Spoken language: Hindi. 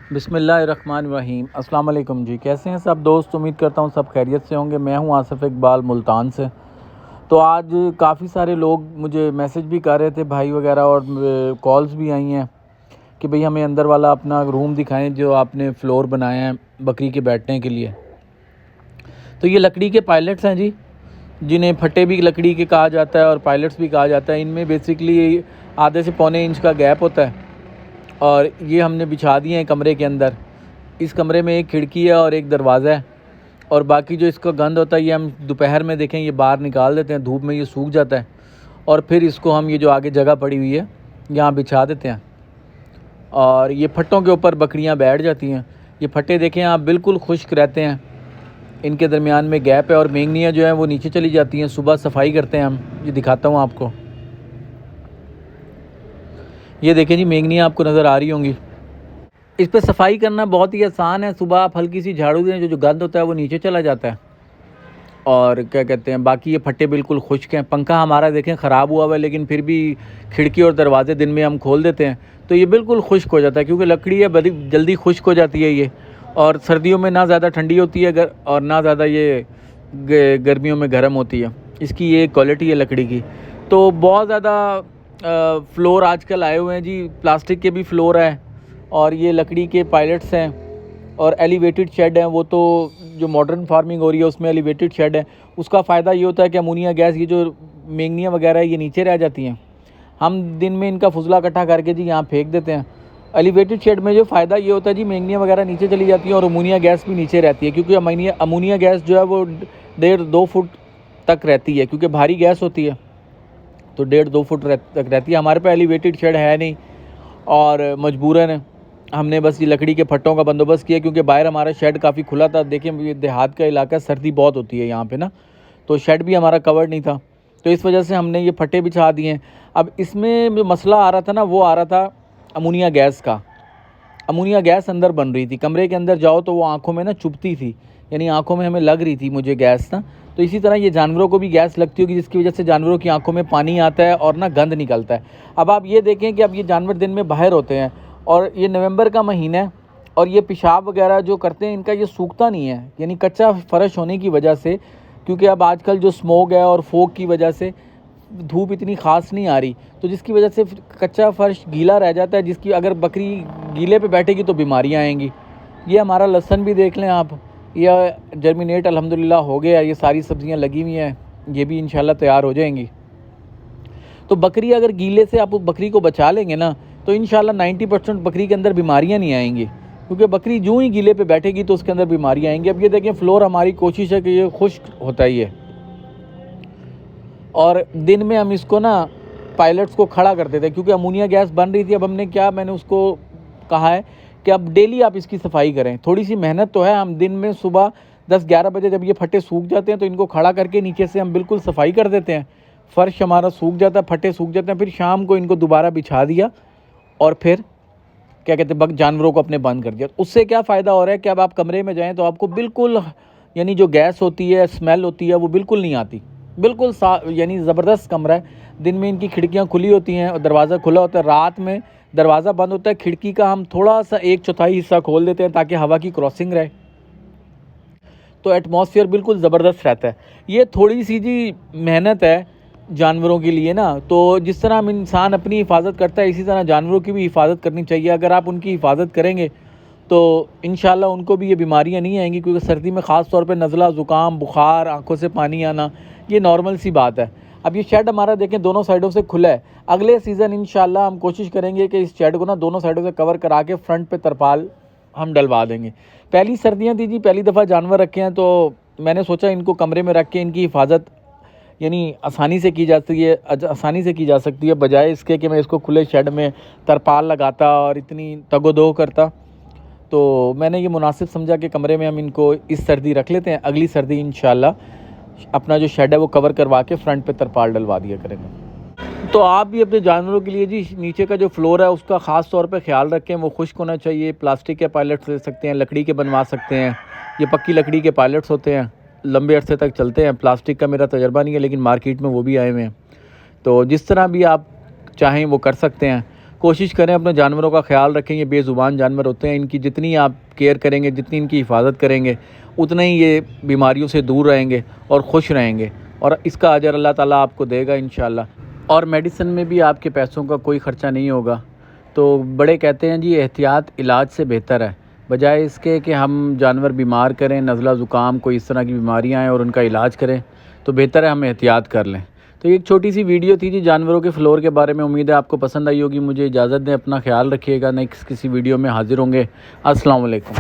बिस्मिल्लाहिर्रहमानिर्रहीम। अस्सलाम वालेकुम जी, कैसे हैं सब दोस्त। उम्मीद करता हूँ सब खैरियत से होंगे। मैं हूँ आसिफ इकबाल मुल्तान से। तो आज काफ़ी सारे लोग मुझे मैसेज भी कर रहे थे, भाई वगैरह, और कॉल्स भी आई हैं कि भाई हमें अंदर वाला अपना रूम दिखाएं जो आपने फ्लोर बनाया है बकरी के बैठने के लिए। तो ये लकड़ी के पायलट्स हैं जी, जिन्हें फट्टे भी लकड़ी के कहा जाता है और पायलट्स भी कहा जाता है। इनमें बेसिकली आधे से पौने इंच का गैप होता है और ये हमने बिछा दिए हैं कमरे के अंदर। इस कमरे में एक खिड़की है और एक दरवाज़ा है, और बाकी जो इसका गंद होता है ये हम दोपहर में देखें ये बाहर निकाल देते हैं, धूप में ये सूख जाता है, और फिर इसको हम ये जो आगे जगह पड़ी हुई है यहाँ बिछा देते हैं, और ये फट्टों के ऊपर बकरियाँ बैठ जाती हैं। ये फट्टे देखें आप बिल्कुल खुश्क रहते हैं, इनके दरमियान में गैप है, और मेंगनियाँ जो हैं वो नीचे चली जाती हैं। सुबह सफाई करते हैं हम, ये दिखाता हूँ आपको। ये देखें जी, मेंगनियाँ आपको नज़र आ रही होंगी। इस पर सफाई करना बहुत ही आसान है। सुबह आप हल्की सी झाड़ू दें, जो गंद होता है वो नीचे चला जाता है। और क्या कहते हैं, बाकी ये फट्टे बिल्कुल खुश्क हैं। पंखा हमारा देखें ख़राब हुआ हुआ है, लेकिन फिर भी खिड़की और दरवाज़े दिन में हम खोल देते हैं तो ये बिल्कुल खुश्क हो जाता है, क्योंकि लकड़ी है बड़ी जल्दी खुश्क हो जाती है ये। और सर्दियों में ना ज़्यादा ठंडी होती है और ना ज़्यादा ये गर्मियों में गर्म होती है। इसकी ये क्वालिटी है लकड़ी की। तो बहुत ज़्यादा फ्लोर आजकल आए हुए हैं जी, प्लास्टिक के भी फ्लोर है, और ये लकड़ी के पायलट्स हैं, और एलिवेटेड शेड हैं। वो तो जो मॉडर्न फार्मिंग हो रही है उसमें एलिवेटेड शेड है। उसका फ़ायदा ये होता है कि अमोनिया गैस, ये जो मेंगनियाँ वगैरह है ये नीचे रह जाती हैं। हम दिन में इनका फुजला इकट्ठा करके जी यहाँ फेंक देते हैं। एलिवेटेड शेड में जो फ़ायदा ये होता है जी, मेंगनियाँ वगैरह नीचे चली जाती हैं और अमोनिया गैस भी नीचे रहती है, क्योंकि अमोनिया गैस जो है वो 1.5-2 फुट तक रहती है, क्योंकि भारी गैस होती है, तो 1.5-2 फुट तक रहती है। हमारे पे एलिवेटेड शेड है नहीं, और मजबूरन हमने बस ये लकड़ी के फट्टों का बंदोबस्त किया, क्योंकि बाहर हमारा शेड काफ़ी खुला था। देखिए ये देहात का इलाका, सर्दी बहुत होती है यहाँ पे ना, तो शेड भी हमारा कवर्ड नहीं था, तो इस वजह से हमने ये फट्टे बिछा दिए हैं। अब इसमें जो मसला आ रहा था ना, वो आ रहा था अमोनिया गैस का। अमोनिया गैस अंदर बन रही थी, कमरे के अंदर जाओ तो वो आँखों में ना चुभती थी, यानी आँखों में हमें लग रही थी मुझे गैस ना। तो इसी तरह ये जानवरों को भी गैस लगती होगी, जिसकी वजह से जानवरों की आंखों में पानी आता है और ना गंद निकलता है। अब आप ये देखें कि अब ये जानवर दिन में बाहर होते हैं, और ये नवंबर का महीना है, और ये पेशाब वगैरह जो करते हैं इनका ये सूखता नहीं है, यानी कच्चा फर्श होने की वजह से, क्योंकि अब आजकल जो स्मोक है और फोग की वजह से धूप इतनी ख़ास नहीं आ रही, तो जिसकी वजह से कच्चा फर्श गीला रह जाता है, जिसकी अगर बकरी गीले पे बैठेगी तो बीमारियां आएंगी। ये हमारा लहसुन भी देख लें आप, यह जर्मिनेट अल्हम्दुलिल्लाह हो गया। ये सारी सब्जियां लगी हुई हैं, ये भी इंशाल्लाह तैयार हो जाएंगी। तो बकरी अगर गीले से आप उस बकरी को बचा लेंगे ना, तो इंशाल्लाह 90% बकरी के अंदर बीमारियाँ नहीं आएंगी, क्योंकि बकरी यूँ ही गीले पे बैठेगी तो उसके अंदर बीमारियाँ आएंगी। अब ये देखें फ्लोर, हमारी कोशिश है कि ये खुश्क होता ही है, और दिन में हम इसको ना पायलट्स को खड़ा करते थे, क्योंकि अमोनिया गैस बन रही थी। अब हमने क्या, मैंने उसको कहा है कि अब डेली आप इसकी सफाई करें। थोड़ी सी मेहनत तो है, हम दिन में सुबह 10-11 बजे जब ये फट्टे सूख जाते हैं तो इनको खड़ा करके नीचे से हम बिल्कुल सफाई कर देते हैं। फ़र्श हमारा सूख जाता है, फट्टे सूख जाते हैं, फिर शाम को इनको दोबारा बिछा दिया, और फिर क्या कहते हैं जानवरों को अपने बंद कर दिया। उससे क्या फ़ायदा हो रहा है कि अब आप कमरे में जाएँ तो आपको बिल्कुल, यानी जो गैस होती है, स्मेल होती है, वो बिल्कुल नहीं आती। बिल्कुल यानी ज़बरदस्त कमरा है। दिन में इनकी खिड़कियाँ खुली होती हैं और दरवाज़ा खुला होता है, रात में दरवाज़ा बंद होता है। खिड़की का हम थोड़ा सा 1/4 हिस्सा खोल देते हैं ताकि हवा की क्रॉसिंग रहे, तो एटमॉस्फेयर बिल्कुल ज़बरदस्त रहता है। ये थोड़ी सी जी मेहनत है जानवरों के लिए ना, तो जिस तरह हम इंसान अपनी हिफाजत करता है, इसी तरह जानवरों की भी हिफाजत करनी चाहिए। अगर आप उनकी हिफाजत करेंगे तो इंशाल्लाह उनको भी ये बीमारियां नहीं आएंगी, क्योंकि सर्दी में ख़ास तौर पे नज़ला, ज़ुकाम, बुखार, आंखों से पानी आना, ये नॉर्मल सी बात है। अब ये शेड हमारा देखें दोनों साइडों से खुला है। अगले सीज़न इंशाल्लाह हम कोशिश करेंगे कि इस शेड को ना दोनों साइडों से कवर करा के फ्रंट पे तरपाल हम डलवा देंगे। पहली सर्दियाँ थी जी, पहली दफ़ा जानवर रखे हैं, तो मैंने सोचा इनको कमरे में रख के इनकी हिफाजत यानी आसानी से की जा सकती है, बजाय इसके कि मैं इसको खुले शेड में तरपाल लगाता और इतनी तगोदो करता। तो मैंने ये मुनासिब समझा कि कमरे में हम इनको इस सर्दी रख लेते हैं। अगली सर्दी इंशाल्लाह अपना जो शेड है वो कवर करवा के फ्रंट पे तरपाल डलवा दिया करेंगे। तो आप भी अपने जानवरों के लिए जी नीचे का जो फ्लोर है उसका ख़ास तौर पे ख्याल रखें, वो खुश्क होना चाहिए। प्लास्टिक के पायलट्स ले सकते हैं, लकड़ी के बनवा सकते हैं, ये पक्की लकड़ी के पायलट्स होते हैं, लंबे अरसे तक चलते हैं। प्लास्टिक का मेरा तजर्बा नहीं है, लेकिन मार्केट में वो भी आए हुए हैं, तो जिस तरह भी आप चाहें वो कर सकते हैं। कोशिश करें अपने जानवरों का ख्याल रखें। ये बेज़ुबान जानवर होते हैं, इनकी जितनी आप केयर करेंगे, जितनी इनकी हिफाजत करेंगे, उतना ही ये बीमारियों से दूर रहेंगे और खुश रहेंगे, और इसका अजर अल्लाह ताला आपको देगा इंशाल्लाह। और मेडिसिन में भी आपके पैसों का कोई ख़र्चा नहीं होगा। तो बड़े कहते हैं जी एहतियात इलाज से बेहतर है, बजाय इसके कि हम जानवर बीमार करें, नज़ला ज़ुकाम कोई इस तरह की बीमारियां हैं और उनका इलाज करें, तो बेहतर है हम एहतियात कर लें। तो एक छोटी सी वीडियो थी जी जानवरों के फ्लोर के बारे में। उम्मीद है आपको पसंद आई होगी। मुझे इजाज़त दें, अपना ख्याल रखिएगा। नेक्स्ट किसी वीडियो में हाज़िर होंगे। अस्सलाम वालेकुम।